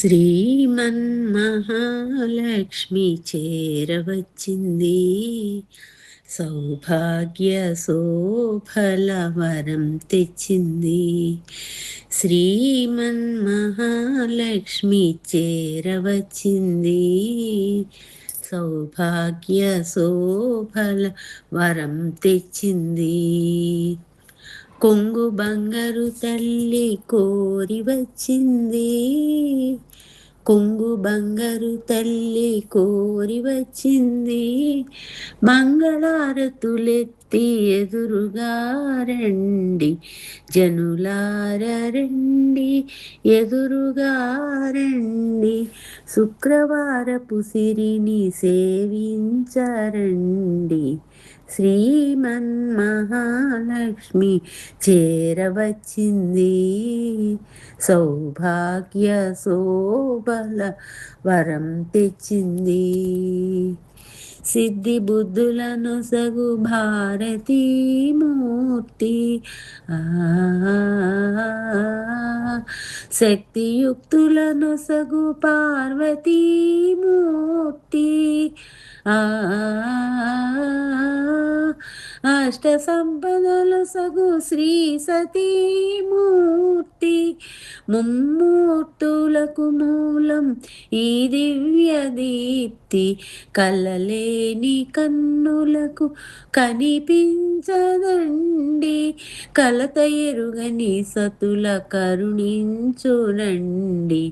శ్రీమన్మహాలక్ష్మి చేరవచ్చింది. సౌభాగ్య శోభల వరం తెచ్చింది. శ్రీమన్మహాలక్ష్మి చేరవచ్చింది. సౌభాగ్య శోభల వరం తెచ్చింది. కొంగు బంగారు తల్లి కోరి వచ్చింది. కొంగు బంగారు తల్లి కోరి వచ్చింది. మంగళారతులెత్తి ఎదురుగా రండి, జనులార రండి, ఎదురుగా రండి. శుక్రవారపు సిరిని సేవించరండి. శ్రీమన్మహాలక్ష్మి చేరవచ్చింది. సౌభాగ్య శోభల వరం తెచ్చింది. సిద్ధి బుద్ధులను సగు భారతీమూర్తి, శక్తియుక్తులను సగు పార్వతీమూర్తి, అష్ట సంపదలు సగు శ్రీ సతీమూర్తి. ముమ్మూర్తులకు మూలం ఈ దివ్య దీప్తి, కలలేని కన్నులకు కనిపించదండి. కలత ఎరుగని సతుల కరుణించునండి.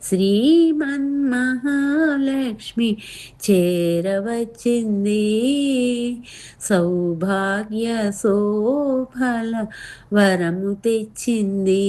శ్రీమన్మహాలక్ష్మి చేరవచ్చింది. సౌభాగ్య శోభల వరము తెచ్చింది.